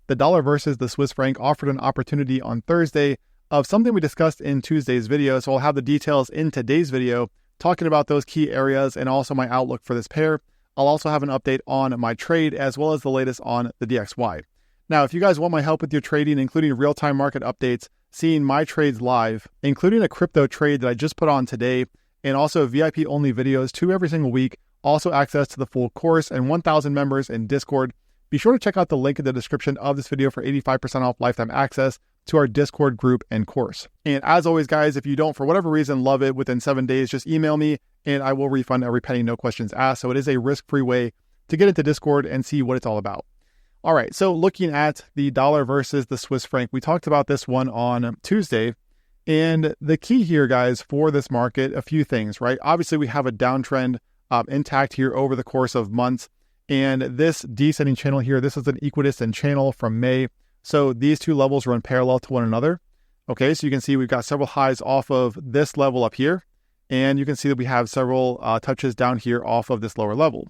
the dollar versus the Swiss franc offered an opportunity on Thursday of something we discussed in Tuesday's video. So I'll have the details in today's video talking about those key areas and also my outlook for this pair. I'll also have an update on my trade as well as the latest on the DXY. Now, if you guys want my help with your trading, including real-time market updates, seeing my trades live, including a crypto trade that I just put on today, and also VIP-only videos 2 every single week, also access to the full course and 1,000 members in Discord, be sure to check out the link in the description of this video for 85% off lifetime access to our Discord group and course. And as always, guys, if you don't, for whatever reason, love it within 7 days, just email me and I will refund every penny, no questions asked. So it is a risk-free way to get into Discord and see what it's all about. All right, so looking at the dollar versus the Swiss franc, we talked about this one on Tuesday. And the key here, guys, for this market, a few things, right? Obviously, we have a downtrend intact here over the course of months. And this descending channel here, this is an equidistant channel from May. So these two levels run parallel to one another. Okay, so you can see we've got several highs off of this level up here. And you can see that we have several touches down here off of this lower level.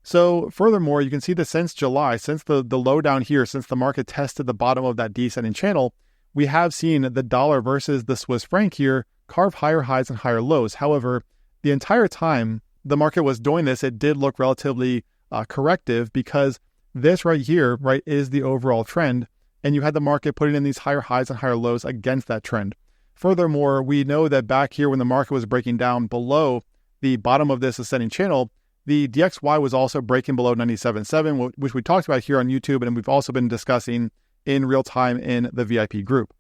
So furthermore, you can see that since July, since the low down here, since the market tested the bottom of that descending channel, we have seen the dollar versus the Swiss franc here carve higher highs and higher lows. However, the entire time the market was doing this, it did look relatively corrective because this right here, right, is the overall trend. And you had the market putting in these higher highs and higher lows against that trend. Furthermore, we know that back here when the market was breaking down below the bottom of this ascending channel, the DXY was also breaking below 97.7, which we talked about here on YouTube, and we've also been discussing in real time in the VIP group.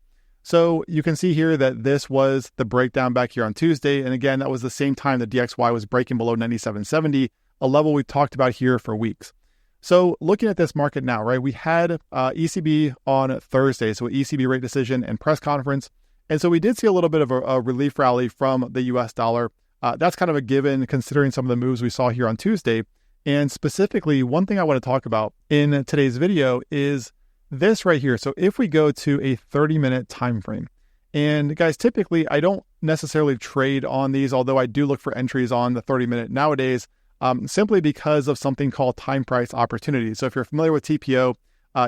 So you can see here that this was the breakdown back here on Tuesday. And again, that was the same time the DXY was breaking below 97.70, a level we've talked about here for weeks. So looking at this market now, right, we had ECB on Thursday, so ECB rate decision and press conference. And so we did see a little bit of a relief rally from the US dollar. That's kind of a given considering some of the moves we saw here on Tuesday. And specifically, one thing I want to talk about in today's video is this right here. So if we go to a 30-minute time frame, and guys, typically I don't necessarily trade on these, although I do look for entries on the 30-minute nowadays, simply because of something called time price opportunity. So if you're familiar with TPO,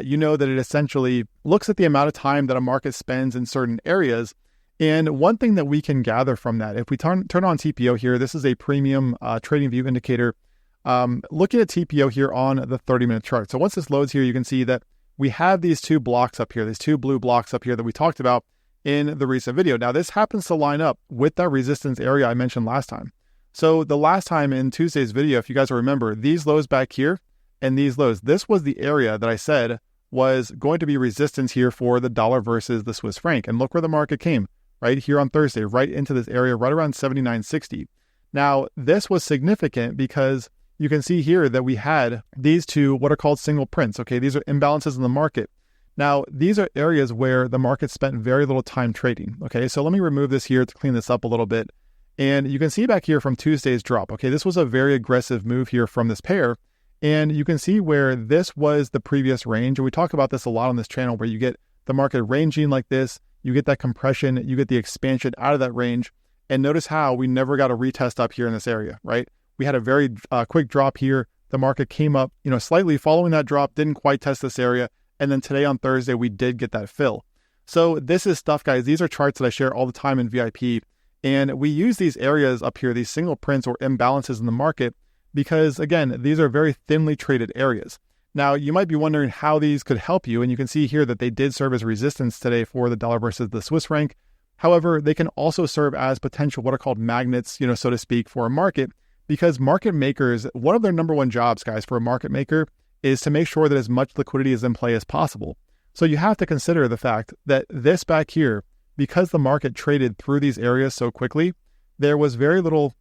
you know that it essentially looks at the amount of time that a market spends in certain areas. And one thing that we can gather from that, if we turn on TPO here, this is a premium trading view indicator. Looking at TPO here on the 30-minute chart. So once this loads here, you can see that we have these two blocks up here, these two blue blocks up here that we talked about in the recent video. Now, this happens to line up with that resistance area I mentioned last time. So the last time in Tuesday's video, if you guys remember, these lows back here and these lows, this was the area that I said was going to be resistance here for the dollar versus the Swiss franc. And look where the market came. Right here on Thursday, right into this area, right around 79.60. Now, this was significant because you can see here that we had these two, what are called single prints. Okay, these are imbalances in the market. Now, these are areas where the market spent very little time trading. Okay, so let me remove this here to clean this up a little bit. And you can see back here from Tuesday's drop. Okay, this was a very aggressive move here from this pair. And you can see where this was the previous range. And we talk about this a lot on this channel where you get the market ranging like this. You get that compression, you get the expansion out of that range. And notice how we never got a retest up here in this area, right? We had a very quick drop here. The market came up, slightly following that drop, didn't quite test this area. And then today on Thursday, we did get that fill. So this is stuff, guys. These are charts that I share all the time in VIP. And we use these areas up here, these single prints or imbalances in the market, because again, these are very thinly traded areas. Now, you might be wondering how these could help you, and you can see here that they did serve as resistance today for the dollar versus the Swiss franc. However, they can also serve as potential what are called magnets, so to speak, for a market, because market makers, one of their number one jobs, guys, for a market maker is to make sure that as much liquidity is in play as possible. So you have to consider the fact that this back here, because the market traded through these areas so quickly, there was very little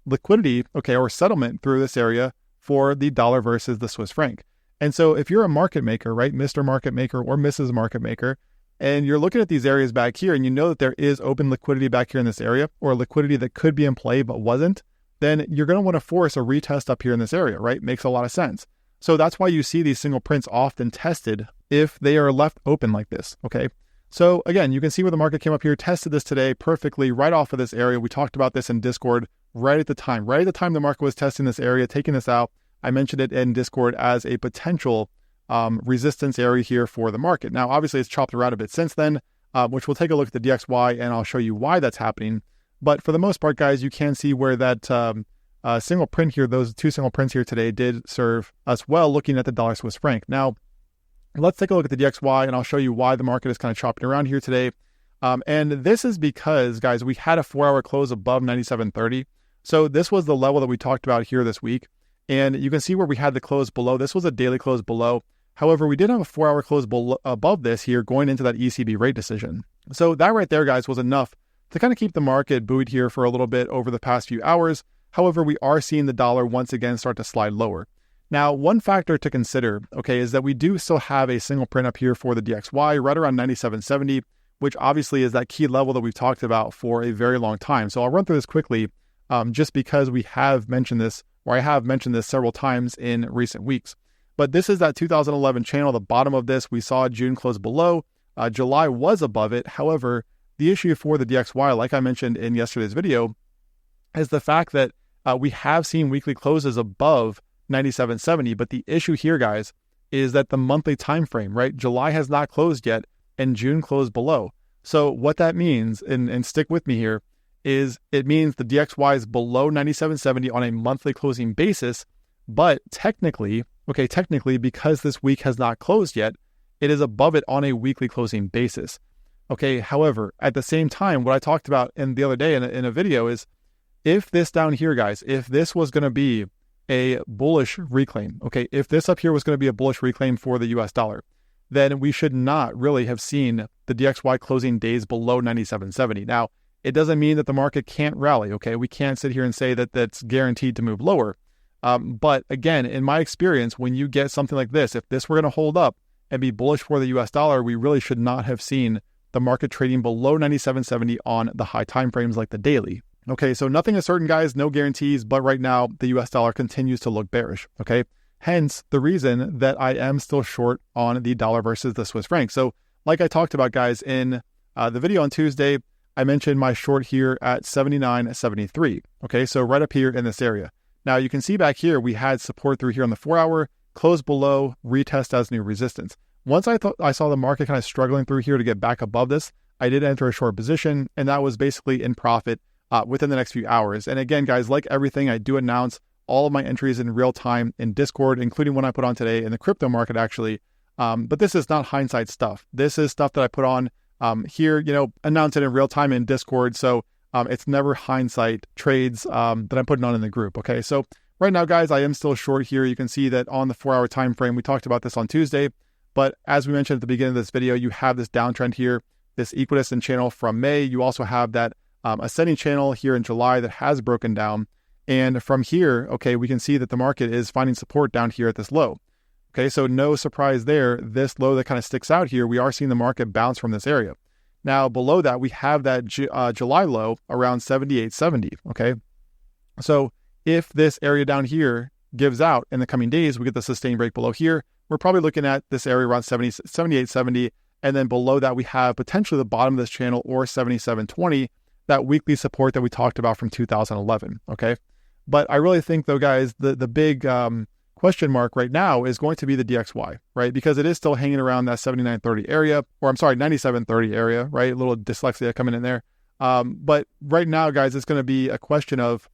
liquidity, or settlement through this area for the dollar versus the Swiss franc. And so if you're a market maker, right, Mr. Market Maker or Mrs. Market Maker, and you're looking at these areas back here and you know that there is open liquidity back here in this area or liquidity that could be in play but wasn't, then you're going to want to force a retest up here in this area, right? Makes a lot of sense. So that's why you see these single prints often tested if they are left open like this, okay? So again, you can see where the market came up here, tested this today perfectly right off of this area. We talked about this in Discord right at the time the market was testing this area, taking this out. I mentioned it in Discord as a potential resistance area here for the market. Now, obviously, it's chopped around a bit since then, which we'll take a look at the DXY and I'll show you why that's happening. But for the most part, guys, you can see where that single print here, those two single prints here today did serve us well looking at the dollar Swiss franc. Now, let's take a look at the DXY and I'll show you why the market is kind of chopping around here today. And this is because, guys, we had a 4-hour close above 97.30. So this was the level that we talked about here this week. And you can see where we had the close below. This was a daily close below. However, we did have a 4-hour close above this here going into that ECB rate decision. So that right there, guys, was enough to kind of keep the market buoyed here for a little bit over the past few hours. However, we are seeing the dollar once again start to slide lower. Now, one factor to consider, okay, is that we do still have a single print up here for the DXY right around 97.70, which obviously is that key level that we've talked about for a very long time. So I'll run through this quickly just because we have mentioned this, or I have mentioned this several times in recent weeks. But this is that 2011 channel. The bottom of this, we saw June close below. July was above it. However, the issue for the DXY, like I mentioned in yesterday's video, is the fact that we have seen weekly closes above 97.70. But the issue here, guys, is that the monthly time frame, right? July has not closed yet and June closed below. So what that means, and stick with me here, is it means the DXY is below 97.70 on a monthly closing basis. But technically, because this week has not closed yet, it is above it on a weekly closing basis. Okay, however, at the same time, what I talked about the other day in a video is if this down here, guys, if this was going to be a bullish reclaim, okay, if this up here was going to be a bullish reclaim for the US dollar, then we should not really have seen the DXY closing days below 97.70. Now, it doesn't mean that the market can't rally, okay? We can't sit here and say that that's guaranteed to move lower. But again, in my experience, when you get something like this, if this were going to hold up and be bullish for the US dollar, we really should not have seen the market trading below 97.70 on the high time frames like the daily. Okay, so nothing is certain, guys, no guarantees, but right now the US dollar continues to look bearish, okay? Hence the reason that I am still short on the dollar versus the Swiss franc. So like I talked about, guys, in the video on Tuesday, I mentioned my short here at 79.73, okay? So right up here in this area. Now you can see back here, we had support through here on the 4-hour, close below, retest as new resistance. Once I saw the market kind of struggling through here to get back above this, I did enter a short position, and that was basically in profit within the next few hours. And again, guys, like everything, I do announce all of my entries in real time in Discord, including one I put on today in the crypto market, actually. But this is not hindsight stuff. This is stuff that I put on here, announce it in real time in Discord. So it's never hindsight trades that I'm putting on in the group. Okay, so right now, guys, I am still short here. You can see that on the 4-hour time frame, we talked about this on Tuesday. But as we mentioned at the beginning of this video, you have this downtrend here, this equidistant channel from May. You also have that ascending channel here in July that has broken down. And from here, okay, we can see that the market is finding support down here at this low. Okay, so no surprise there. This low that kind of sticks out here, we are seeing the market bounce from this area. Now, below that, we have that July low around 78.70, okay? So if this area down here gives out in the coming days, we get the sustained break below here. We're probably looking at this area around 78.70, and then below that, we have potentially the bottom of this channel or 77.20, that weekly support that we talked about from 2011, okay? But I really think, though, guys, the big question mark right now is going to be the DXY, right? Because it is still hanging around that 79.30 area, or I'm sorry, 97.30 area, right? A little dyslexia coming in there. But right now, guys, it's going to be a question of,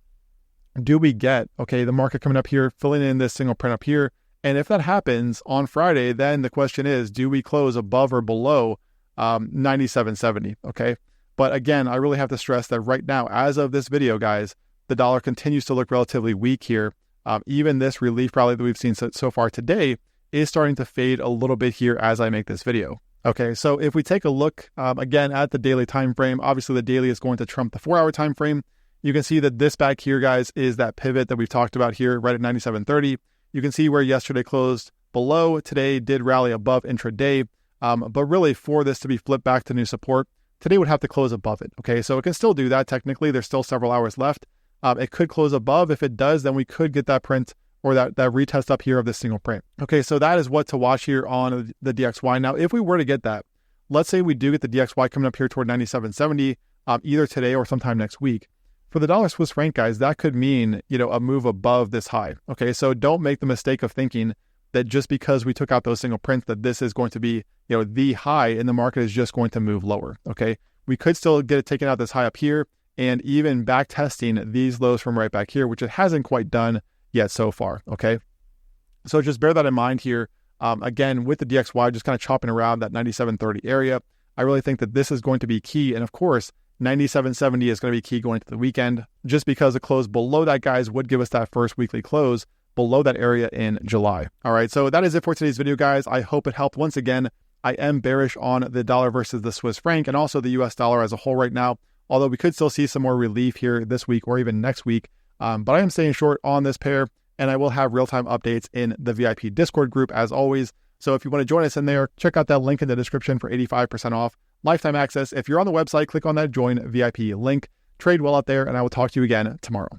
do we get, okay, the market coming up here, filling in this single print up here? And if that happens on Friday, then the question is, do we close above or below 97.70, okay? But again, I really have to stress that right now, as of this video, guys, the dollar continues to look relatively weak here. Even this relief rally that we've seen so far today is starting to fade a little bit here as I make this video. Okay, so if we take a look again at the daily time frame, obviously the daily is going to trump the 4-hour time frame. You can see that this back here, guys, is that pivot that we've talked about here right at 97.30. You can see where yesterday closed below, today did rally above intraday. But really, for this to be flipped back to new support, today would have to close above it. Okay, so it can still do that technically. There's still several hours left. It could close above. If it does, then we could get that print or that retest up here of this single print. Okay, so that is what to watch here on the DXY. Now, if we were to get that, let's say we do get the DXY coming up here toward 97.70, either today or sometime next week. For the dollar Swiss franc, guys, that could mean, a move above this high. Okay, so don't make the mistake of thinking that just because we took out those single prints, that this is going to be, the high and the market is just going to move lower. Okay. We could still get it taken out this high up here and even back testing these lows from right back here, which it hasn't quite done yet so far. Okay. So just bear that in mind here. Again, with the DXY just kind of chopping around that 97.30 area, I really think that this is going to be key. And of course, 97.70 is going to be key going into the weekend, just because the close below that, guys, would give us that first weekly close below that area in July. All right, so that is it for today's video, guys. I hope it helped. Once again, I am bearish on the dollar versus the Swiss franc and also the US dollar as a whole right now, although we could still see some more relief here this week or even next week. But I am staying short on this pair, and I will have real-time updates in the VIP Discord group as always. So if you want to join us in there, check out that link in the description for 85% off lifetime access. If you're on the website, click on that join VIP link. Trade well out there, and I will talk to you again tomorrow.